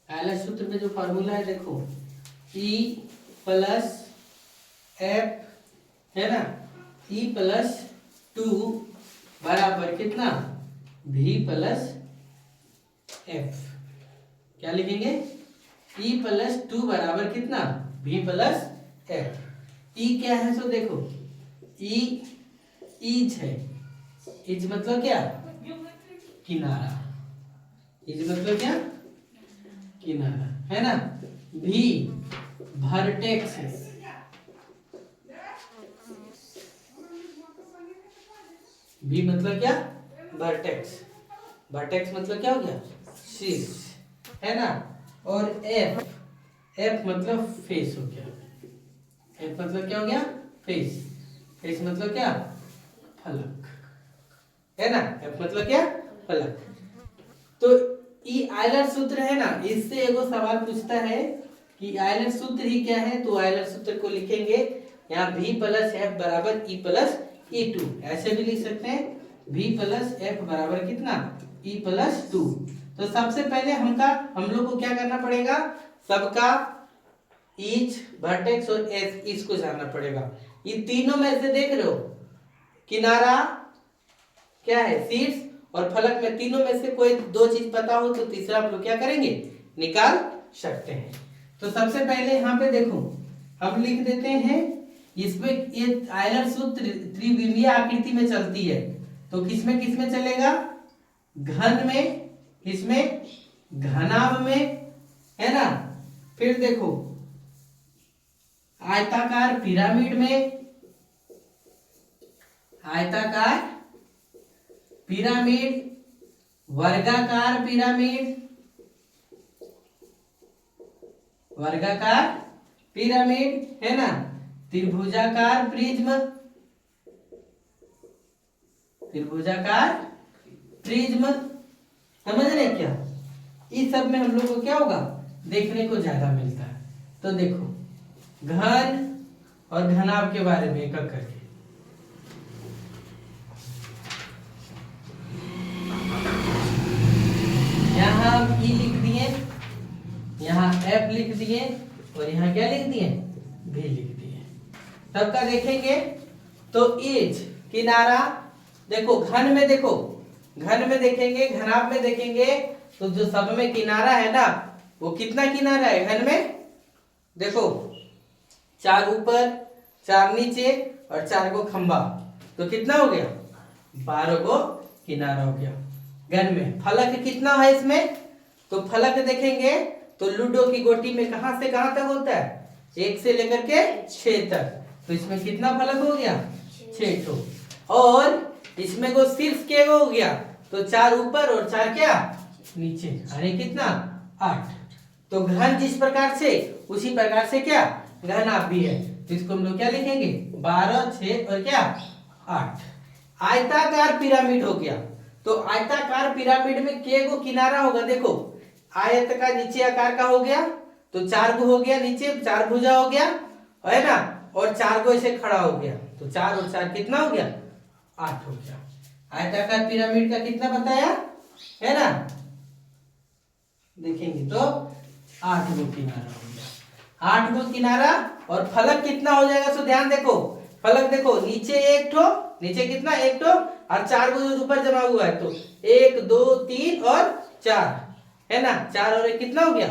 Euler सूत्र में जो फॉर्मूला है देखो, E प्लस एफ है ना, E प्लस 2 बराबर कितना, V प्लस एफ। क्या लिखेंगे, E प्लस 2 बराबर कितना, V प्लस एफ। E क्या है सो देखो, E इज है, इज मतलब क्या, किनारा, इज मतलब क्या, किनारा है ना। भी वर्टेक्स है, भी मतलब क्या, वर्टेक्स, वर्टेक्स मतलब क्या हो गया, शीर्ष है ना। और एफ, एफ मतलब फेस हो गया, एफ मतलब क्या हो गया, फेस, फेस मतलब क्या, फलक है ना, एफ मतलब क्या, फलक। तो ई आयलर सूत्र है ना, इससे एगो सवाल पूछता है कि आयलर सूत्र ही क्या है, तो आयलर सूत्र को लिखेंगे यहाँ v प्लस एफ बराबर ई प्लस ई टू, ऐसे भी लिख सकते हैं v प्लस एफ बराबर कितना, ई प्लस टू। तो सबसे पहले हम लोग को क्या करना पड़ेगा, सबका ईच वर्टेक्स और एस इसको जानना पड़ेगा। ये तीनों में से देख रहे हो, किनारा क्या है, शीर्ष और फलक में तीनों में से कोई दो चीज पता हो तो तीसरा आप लोग क्या करेंगे, निकाल सकते हैं। तो सबसे पहले यहाँ पे देखो हम लिख देते हैं, इसमें ये आयलर सूत्र त्रिविमीय आकृति में चलती है, तो किसमें किसमें चलेगा, घन में, किसमें, घनाभ में है ना। फिर देखो आयताकार पिरामिड में, आयताकार पिरामिड, वर्गाकार पिरामिड, वर्गाकार पिरामिड है ना, त्रिभुजाकार प्रिज्म, त्रिभुजाकार प्रिज्म, समझ रहे क्या। इस सब में हम लोग को क्या होगा, देखने को ज्यादा मिलता है। तो देखो घन और घनाभ के बारे में एक एक करके, यहाँ हम ई लिख दिए, यहाँ एफ लिख दिए और यहाँ क्या लिख दिए, भी लिख दिए। तब का देखेंगे तो इज किनारा, देखो घन में, देखो घन में देखेंगे, घनाभ में देखेंगे, तो जो सब में किनारा है ना, वो कितना किनारा है घन में, देखो 4 ऊपर 4 नीचे और 4 को खंबा, तो कितना हो गया, 12 को किनारा हो गया घन में। फलक कितना है इसमें, तो फलक देखेंगे तो लूडो की गोटी में कहां से कहां तक होता है, 1 से लेकर के 6 तक, तो इसमें कितना फलक हो गया, 6 ठो। और इसमें को शीर्ष के हो गया, तो 4 ऊपर और 4 क्या नीचे, यानी कितना 8। तो घन जिस प्रकार से उसी प्रकार से क्या घनाभ भी है, तो इसको हम लोग क्या लिखेंगे, 12 6 और क्या 8। आयताकार पिरामिड हो गया, तो आयताकार पिरामिड में के गो किनारा होगा, देखो आयत का नीचे आकार का हो गया, तो 4 गो हो गया, नीचे 4 भुजा हो गया है ना, और 4 गो ऐसे खड़ा हो गया, तो 4 और 4 कितना हो गया, 8 हो गया। आयताकार पिरामिड का कितना बताया है ना, देखेंगे तो 8 गो किनारा हो गया, 8 गो किनारा। और फलक कितना हो जाएगा, सो ध्यान देखो, फलक देखो नीचे 1 ठो, नीचे कितना 1 ठो, और 4 गो जो ऊपर जमा हुआ है, तो 1 2 3 और 4 है ना, 4 और 1 कितना हो गया,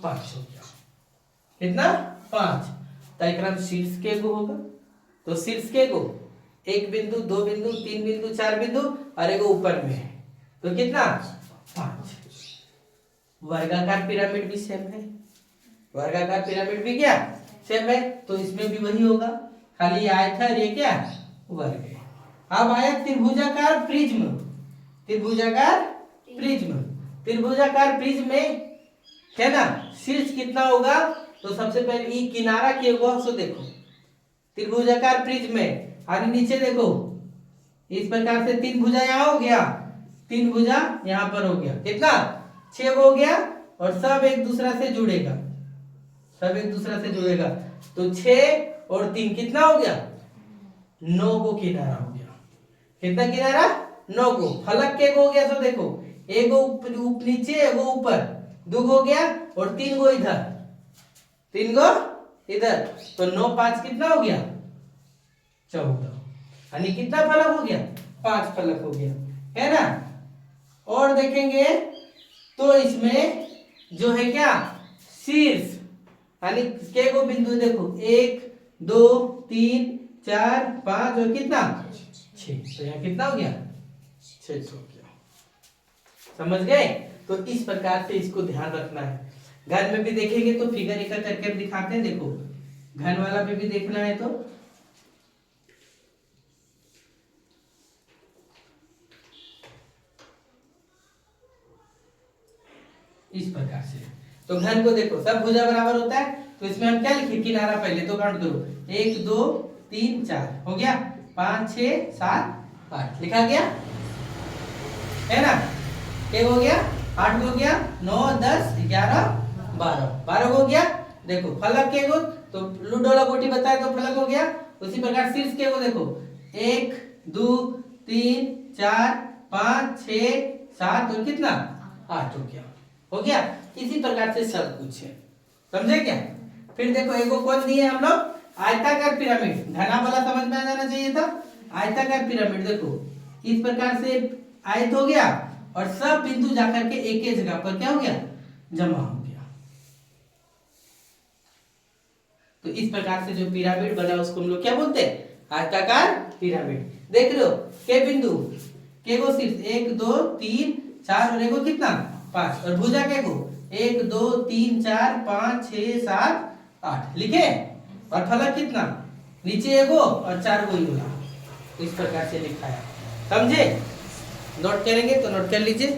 5 हो गया, कितना 5। तो एक शीर्ष के गो होगा, तो शीर्ष के गो 1 बिंदु 2 बिंदु 3 बिंदु 4 बिंदु और एक ऊपर में है, तो कितना 5। वर्गाकार पिरामिड भी सेम है, वर्गाकार पिरामिड भी क्या सेम है, तो इसमें भी वही होगा, खाली आयत है और ये क्या वर्ग है। अब आया त्रिभुजाकार प्रिज्म, त्रिभुजाकार प्रिज्म, त्रिभुजाकार प्रिज्म में है ना, शीर्ष कितना होगा, तो सबसे पहले ई किनारा किया होगा, सो देखो त्रिभुजाकार प्रिज्म में, और नीचे देखो इस प्रकार से 3 भुजा यहाँ हो गया, 3 भुजा यहाँ पर हो गया, कितना 6 हो गया, और सब एक दूसरा से जुड़ेगा, सब एक दूसरा से जुड़ेगा, तो 6 और 3 कितना हो गया, 9 को किनारा हो गया, कितना किनारा 9 को। फलक के हो गया, तो देखो एगो नीचे एगो ऊपर, 2 गो हो गया और 3 गो इधर, 3 गो इधर, तो 9 5 कितना हो गया 14, यानी कितना फलक हो गया 5 फलक हो गया, है ना। और देखेंगे तो इसमें जो है क्या शीर्ष, यानी के गो बिंदु देखो 1 2 3 4 5 और कितना 6, तो यहाँ कितना हो गया 6 हो गया। समझ गए। तो इस प्रकार से इसको ध्यान रखना है। घर में भी देखेंगे तो फिगर एक करके दिखाते हैं, देखो घन वाला पे भी देखना है तो इस प्रकार से। तो घन को देखो सब भुजा बराबर होता है, तो इसमें हम क्या लिखे किनारा पहले तो काउंट करो 1 2 3 4 हो गया, 5 6 7 8 लिखा गया, है ना। एक हो गया 8 हो गया 9 10 11 12 हो गया। देखो फलक के गो तो लूडोला गोटी बताए तो फलक हो गया, उसी प्रकार शीर्ष के गो देखो 1 2 3 4 5 6 7 और कितना 8 हो गया। इसी प्रकार से सब कुछ है, समझे क्या। फिर देखो एगो कौन दिए हम लोग आयताकार पिरामिड, घना वाला समझ में आ जाना चाहिए था। आयताकार पिरामिड देखो इस प्रकार से आयत हो गया और सब बिंदु जाकर के एक ही जगह पर क्या हो गया जमा हो गया। तो इस प्रकार से जो पिरामिड बना उसको हम लोग क्या बोलते हैं आयताकार पिरामिड। देख रहे हो के बिंदु के गो शीर्ष 1 2 3 4 और एगो कितना 5 और भुजा के गो 1 2 3 4 5 6 7 8 लिखे, और फलक कितना नीचे एगो और 4 गो ही, इस प्रकार से लिखा है, समझे। नोट करेंगे तो नोट कर लीजिए।